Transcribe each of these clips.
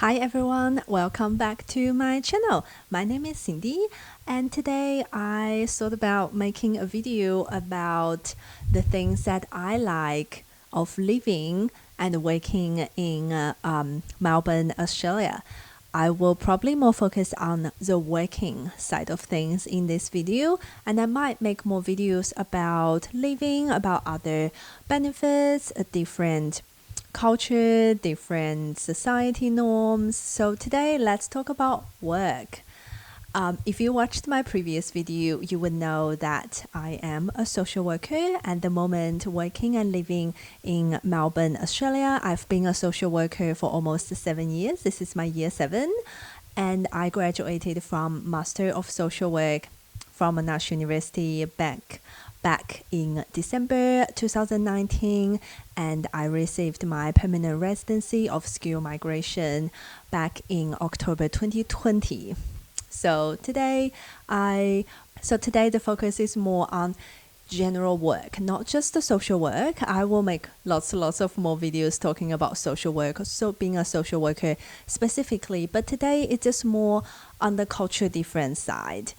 Hi everyone, welcome back to my channel. My name is Cindy, and today I thought about making a video about the things that I like of living and working in Melbourne, Australia. I will probably more focus on the working side of things in this video, and I might make more videos about living, about other benefits, different culture, different society norms. So today let's talk about work. If you watched my previous video, you would know that I am a social worker at the moment, working and living in Melbourne, Australia. I've been a social worker for almost 7 years. This is my year 7, and I graduated from Master of Social Work from Monash University back in December 2019, and I received my permanent residency of Skilled Immigration back in October 2020. So today the focus is more on general work, not just the social work. I will make lots of more videos talking about social work, so being a social worker specifically, but today it's just more on the culture difference side.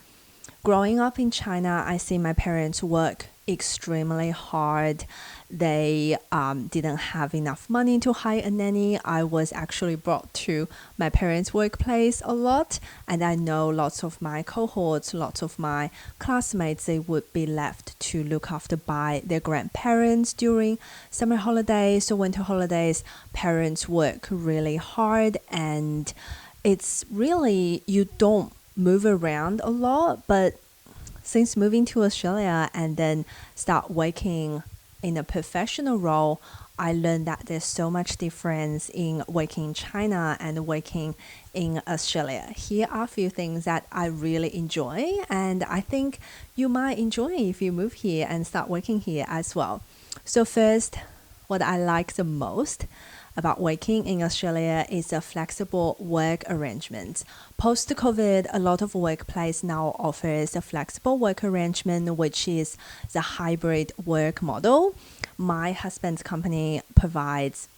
Growing up in China, I see my parents work extremely hard. They didn't have enough money to hire a nanny. I was actually brought to my parents' workplace a lot, and I know lots of my cohorts, lots of my classmates, they would be left to look after by their grandparents during summer holidays or winter holidays. Parents work really hard, and it's really, you don't move around a lot, but since moving to Australia and then start working in a professional role, I learned that there's so much difference in working in China and working in Australia. Here are a few things that I really enjoy, and I think you might enjoy if you move here and start working here as well. So first, what I like the most about working in Australia is a flexible work arrangement. Post-COVID, a lot of workplace now offers a flexible work arrangement, which is the hybrid work model. My husband's company provides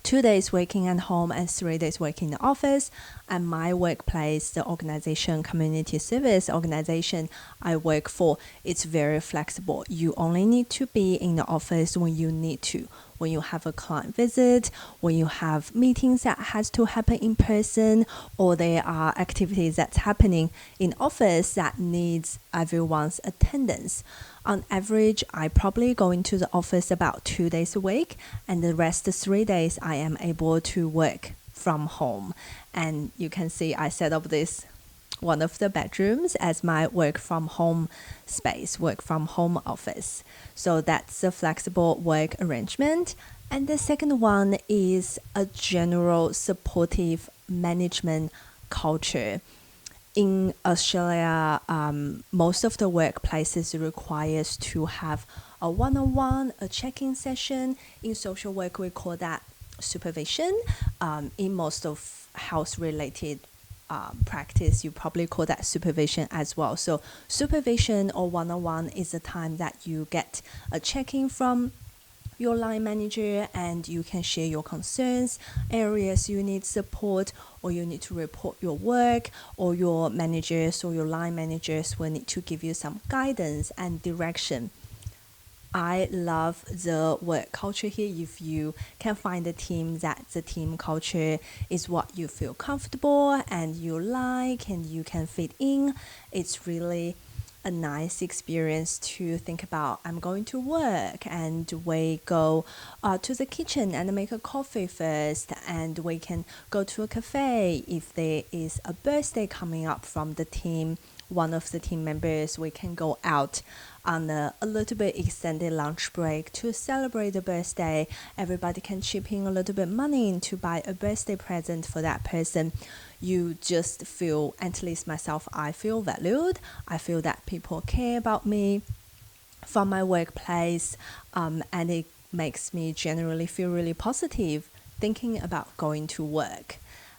2 days working at home and 3 days working in the office. And my workplace, the organization, community service organization I work for, it's very flexible. You only need to be in the office when you need to. When you have a client visit, when you have meetings that has to happen in person, or there are activities that's happening in office that needs everyone's attendance. On average, I probably go into the office about 2 days a week, and the rest of 3 days I am able to work from home. And you can see I set up this one of the bedrooms as my work from home space, work from home office. So that's a flexible work arrangement. And the second one is a general supportive management culture. In Australia, most of the workplaces requires to have a one-on-one, a check-in session. In social work, we call that supervision. In most of health-related practice, you probably call that supervision as well. So supervision or one-on-one is the time that you get a check-in from your line manager, and you can share your concerns, areas you need support, or you need to report your work, or your managers or your line managers will need to give you some guidance and direction. I love the work culture here. If you can find a team that the team culture is what you feel comfortable and you like and you can fit in, it's really a nice experience to think about. I'm going to work, and we go to the kitchen and make a coffee first, and we can go to a cafe. If there is a birthday coming up from the team, one of the team members, we can go out on a little bit extended lunch break to celebrate the birthday. Everybody can chip in a little bit money to buy a birthday present for that person. You just feel, at least myself, I feel valued. I feel that people care about me from my workplace, and it makes me generally feel really positive thinking about going to work.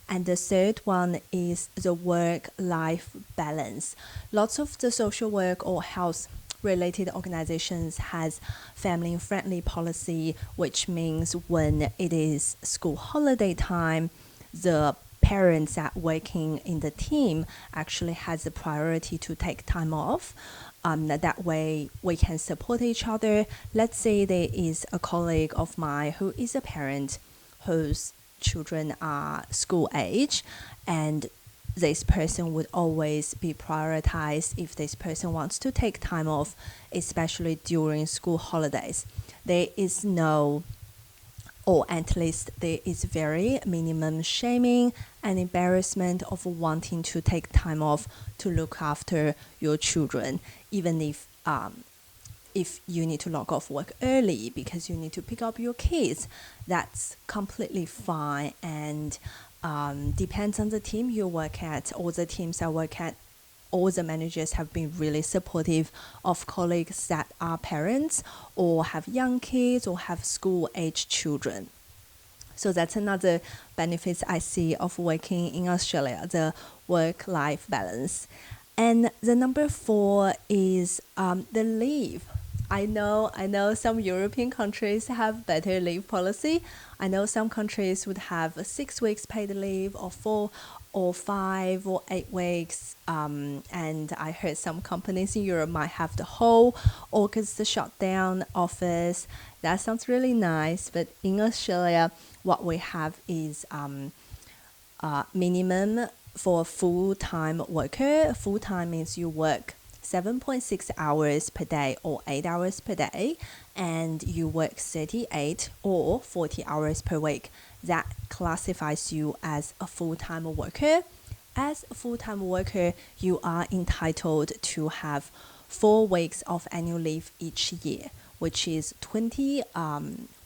And the third one is the work-life balance. Lots of the social work or health related organizations has family-friendly policy, which means when it is school holiday time, the parents that working in the team actually has the priority to take time off. That way we can support each other. Let's say there is a colleague of mine who is a parent whose children are school age, and this person would always be prioritized if this person wants to take time off, especially during school holidays. There is no, or at least there is very minimum shaming and embarrassment of wanting to take time off to look after your children, even if you need to log off work early because you need to pick up your kids. That's completely fine, and depends on the team you work at. All the teams I work at, all the managers have been really supportive of colleagues that are parents or have young kids or have school-age children. So that's another benefit I see of working in Australia, the work-life balance. And the number 4 is the leave. I know some European countries have better leave policy. I know some countries would have 6 weeks paid leave, or 4 or 5 or 8 weeks. And I heard some companies in Europe might have the whole August shutdown office. That sounds really nice. But in Australia, what we have is minimum for a full-time worker. Full-time means you work 7.6 hours per day or 8 hours per day, and you work 38 or 40 hours per week. That classifies you as a full-time worker. As a full-time worker, you are entitled to have 4 weeks of annual leave each year, which is 20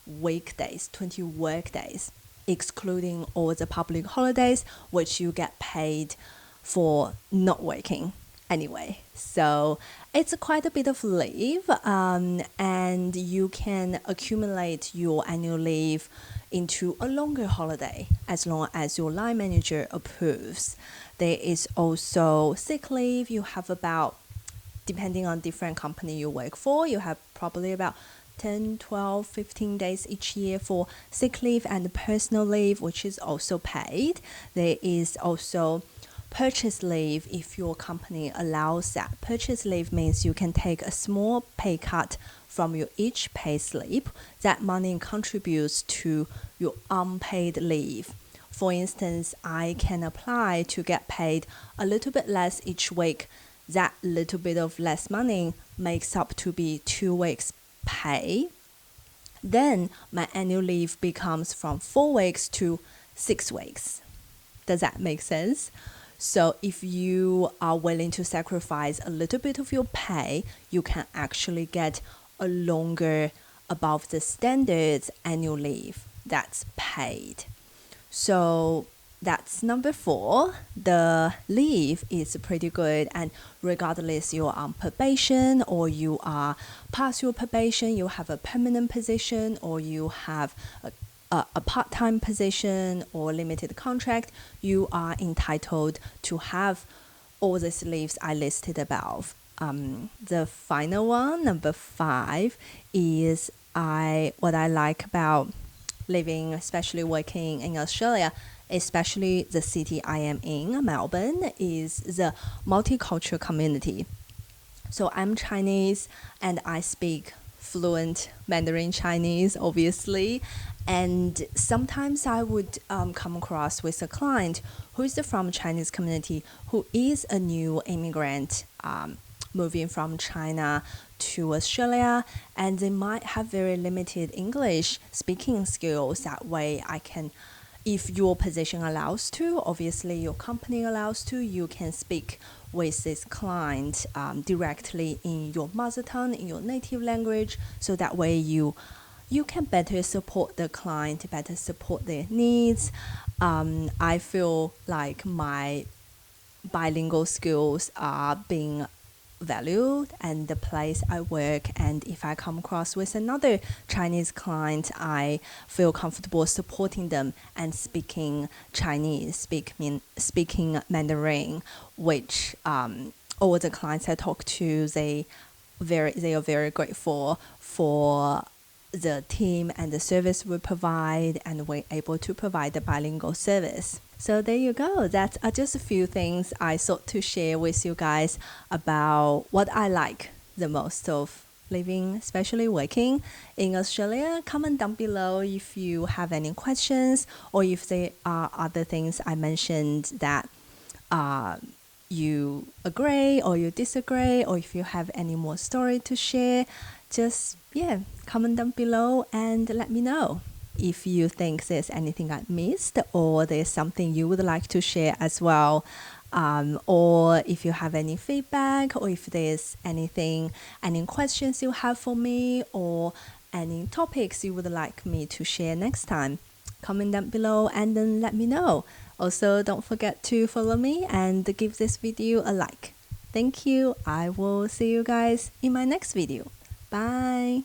weekdays, 20 work days, excluding all the public holidays, which you get paid for not working anyway. So it's quite a bit of leave, and you can accumulate your annual leave into a longer holiday as long as your line manager approves. There is also sick leave. You have about, depending on different company you work for, you have probably about 10, 12, 15 days each year for sick leave and personal leave, which is also paid. There is also purchase leave if your company allows that. Purchase leave means you can take a small pay cut from your each pay slip. That money contributes to your unpaid leave. For instance, I can apply to get paid a little bit less each week. That little bit of less money makes up to be 2 weeks pay. Then my annual leave becomes from 4 weeks to 6 weeks. Does that make sense? So if you are willing to sacrifice a little bit of your pay, you can actually get a longer above the standards annual leave that's paid. So that's number 4. The leave is pretty good, and regardless you're on probation or you are past your probation, you have a permanent position, or you have a part-time position or limited contract, you are entitled to have all these leaves I listed above. The final one, number 5, is what I like about living, especially working in Australia, especially the city I am in, Melbourne, is the multicultural community. So I'm Chinese and I speak fluent Mandarin Chinese, obviously. And sometimes I would come across with a client who is from Chinese community, who is a new immigrant moving from China to Australia, and they might have very limited English speaking skills. That way I can, if your position allows to, obviously your company allows to, you can speak with this client directly in your mother tongue, in your native language, so that way you can better support the client, better support their needs. I feel like my bilingual skills are being valued and the place I work, and if I come across with another Chinese client, I feel comfortable supporting them and speaking Chinese, speaking Mandarin, which all the clients I talk to, they are very grateful for the team and the service we provide, and we're able to provide the bilingual service. So there you go. That's just a few things I thought to share with you guys about what I like the most of living, especially working in Australia. Comment down below if you have any questions, or if there are other things I mentioned that you agree or you disagree, or if you have any more story to share. Just comment down below and let me know. If you think there's anything I missed, or there's something you would like to share as well, or if you have any feedback, or if there's any questions you have for me, or any topics you would like me to share next time, comment down below and then let me know. Also, don't forget to follow me and give this video a like. Thank you. I will see you guys in my next video. Bye.